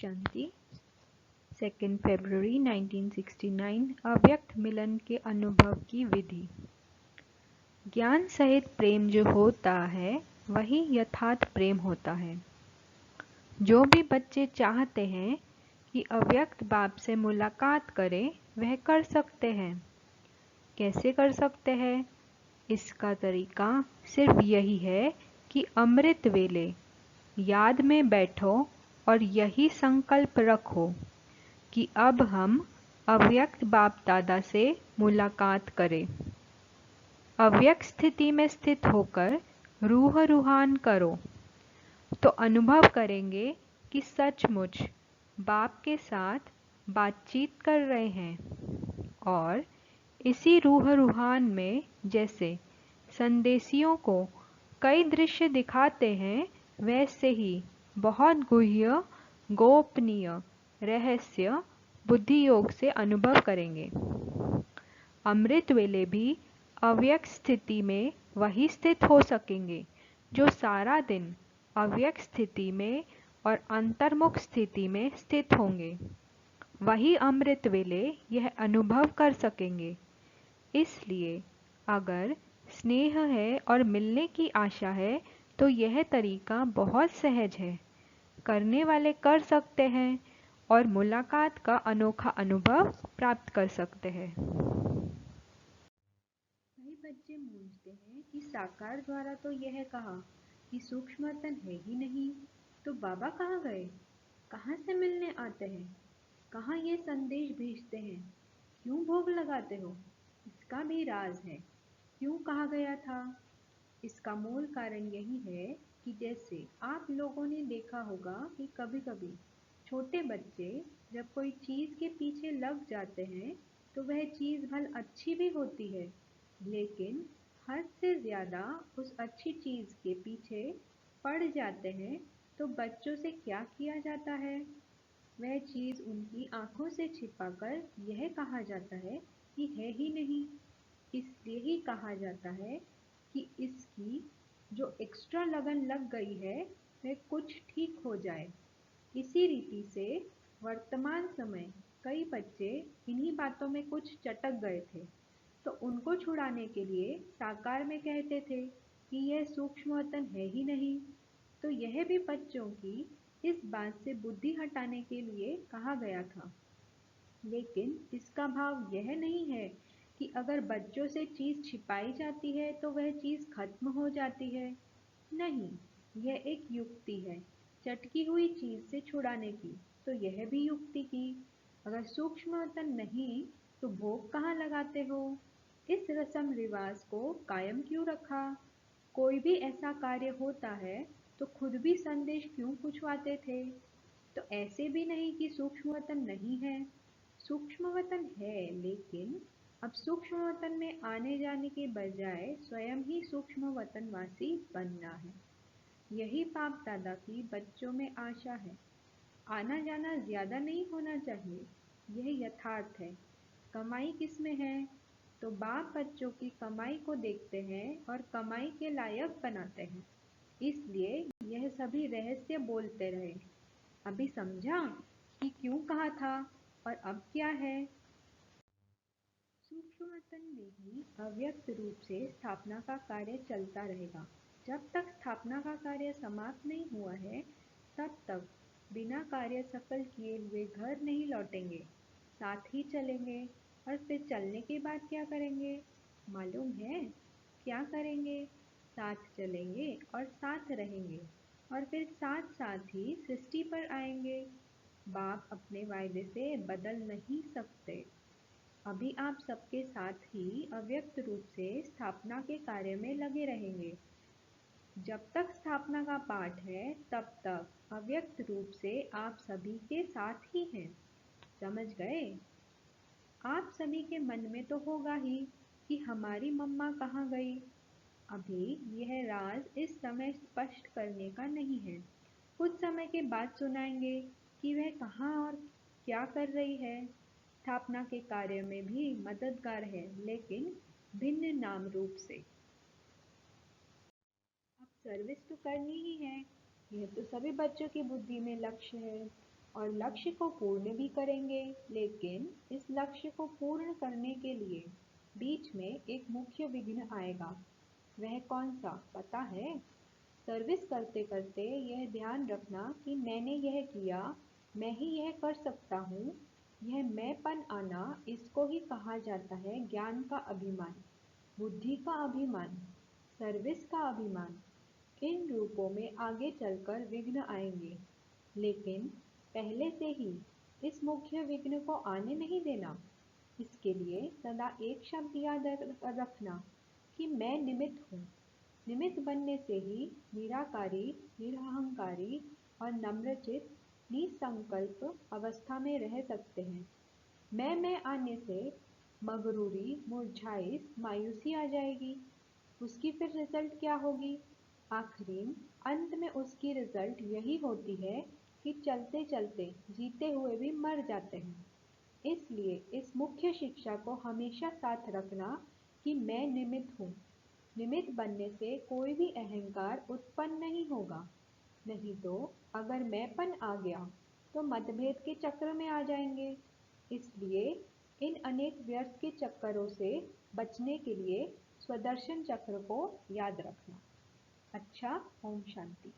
शांति 2 फरवरी 1969 अव्यक्त मिलन के अनुभव की विधि। ज्ञान सहित प्रेम जो होता है वही यथार्थ प्रेम होता है। जो भी बच्चे चाहते हैं कि अव्यक्त बाप से मुलाकात करें वह कर सकते हैं। कैसे कर सकते हैं? इसका तरीका सिर्फ यही है कि अमृत वेले याद में बैठो और यही संकल्प रखो कि अब हम अव्यक्त बाप दादा से मुलाकात करें। अव्यक्त स्थिति में स्थित होकर रूह रूहान करो तो अनुभव करेंगे कि सचमुच बाप के साथ बातचीत कर रहे हैं। और इसी रूह रूहान में जैसे संदेशियों को कई दृश्य दिखाते हैं वैसे ही बहुत गुह्य गोपनीय रहस्य बुद्धि योग से अनुभव करेंगे। अमृत वेले भी अव्यक्त स्थिति में वही स्थित हो सकेंगे जो सारा दिन अव्यक्त स्थिति में और अंतर्मुख स्थिति में स्थित होंगे। वही अमृत वेले यह अनुभव कर सकेंगे। इसलिए अगर स्नेह है और मिलने की आशा है तो यह तरीका बहुत सहज है। करने वाले कर सकते हैं और मुलाकात का अनोखा अनुभव प्राप्त कर सकते हैं। कई बच्चे मूंझते हैं कि साकार द्वारा तो यह कहा कि सूक्ष्मतन है ही नहीं, तो बाबा कहाँ गए? कहाँ से मिलने आते हैं? कहाँ ये संदेश भेजते हैं? क्यों भोग लगाते हो? इसका भी राज है। क्यों कहा गया था? इसका मूल कारण यही है कि जैसे आप लोगों ने देखा होगा कि कभी-कभी छोटे बच्चे जब कोई चीज़ के पीछे लग जाते हैं तो वह चीज़ भल अच्छी भी होती है, लेकिन हद से ज़्यादा उस अच्छी चीज़ के पीछे पड़ जाते हैं तो बच्चों से क्या किया जाता है? वह चीज़ उनकी आंखों से छिपाकर यह कहा जाता है कि है ही नहीं। इसलिए ही कहा जाता है कि इसकी जो एक्स्ट्रा लगन लग गई है वह कुछ ठीक हो जाए। इसी रीति से वर्तमान समय कई बच्चे इन्हीं बातों में कुछ चटक गए थे तो उनको छुड़ाने के लिए साकार में कहते थे कि यह सूक्ष्म वतन है ही नहीं। तो यह भी बच्चों की इस बात से बुद्धि हटाने के लिए कहा गया था। लेकिन इसका भाव यह नहीं है कि अगर बच्चों से चीज़ छिपाई जाती है तो वह चीज़ खत्म हो जाती है। नहीं, यह एक युक्ति है चटकी हुई चीज़ से छुड़ाने की। तो यह भी युक्ति की। अगर सूक्ष्मतन नहीं तो भोग कहाँ लगाते हो? इस रस्म रिवाज को कायम क्यों रखा? कोई भी ऐसा कार्य होता है तो खुद भी संदेश क्यों पूछवाते थे? तो ऐसे भी नहीं कि सूक्ष्मवतन नहीं है। सूक्ष्मवतन है, लेकिन अब सूक्ष्मवतन में आने जाने के बजाय स्वयं ही सूक्ष्मवतनवासी बनना है। यही बाप दादा की बच्चों में आशा है। आना जाना ज्यादा नहीं होना चाहिए, यह यथार्थ है। कमाई किसमें है? तो बाप बच्चों की कमाई को देखते हैं और कमाई के लायक बनाते हैं। इसलिए यह सभी रहस्य बोलते रहे। अभी समझा कि क्यों कहा था और अब क्या है? सूक्ष्मतन में ही अव्यक्त रूप से स्थापना का कार्य चलता रहेगा। जब तक स्थापना का कार्य समाप्त नहीं हुआ है तब तक बिना कार्य सफल किए हुए घर नहीं लौटेंगे, साथ ही चलेंगे। और फिर चलने के बाद क्या करेंगे मालूम है? क्या करेंगे? साथ चलेंगे और साथ रहेंगे और फिर साथ साथ ही सृष्टि पर आएंगे। बाप अपने वायदे से बदल नहीं सकते। अभी आप सबके साथ ही अव्यक्त रूप से स्थापना के कार्य में लगे रहेंगे। जब तक स्थापना का पाठ है तब तक अव्यक्त रूप से आप सभी के साथ ही हैं। समझ गए? आप सभी के मन में तो होगा ही कि हमारी मम्मा कहाँ गई। अभी यह राज इस समय स्पष्ट करने का नहीं है। कुछ समय के बाद सुनाएंगे कि वह कहाँ और क्या कर रही है। स्थापना के कार्य में भी मददगार है, लेकिन भिन्न नाम रूप से। अब सर्विस तो करनी ही है, यह तो सभी बच्चों की बुद्धि में लक्ष्य है। और लक्ष्य को पूर्ण भी करेंगे, लेकिन इस लक्ष्य को पूर्ण करने के लिए बीच में एक मुख्य विघ्न आएगा। वह कौन सा पता है? सर्विस करते करते यह ध्यान रखना कि मैंने यह किया, मैं ही यह कर सकता हूँ। यह मैंपन आना, इसको ही कहा जाता है ज्ञान का अभिमान, बुद्धि का अभिमान, सर्विस का अभिमान। इन रूपों में आगे चलकर विघ्न आएंगे, लेकिन पहले से ही इस मुख्य विघ्न को आने नहीं देना। इसके लिए सदा एक शब्द याद रखना कि मैं निमित्त हूँ। निमित्त बनने से ही निराकारी, निरहंकारी और नम्रचित निसंकल्प अवस्था में रह सकते हैं। मैं आने से मगरूरी, मुरझाइश, मायूसी आ जाएगी। उसकी फिर रिजल्ट क्या होगी? आखिरीन अंत में उसकी रिजल्ट यही होती है कि चलते चलते जीते हुए भी मर जाते हैं। इसलिए इस मुख्य शिक्षा को हमेशा साथ रखना कि मैं निमित्त हूँ। निमित्त बनने से कोई भी अहंकार उत्पन्न नहीं होगा। नहीं तो अगर मैंपन आ गया तो मतभेद के चक्र में आ जाएंगे। इसलिए इन अनेक व्यर्थ के चक्करों से बचने के लिए स्वदर्शन चक्र को याद रखना। अच्छा, ओम शांति।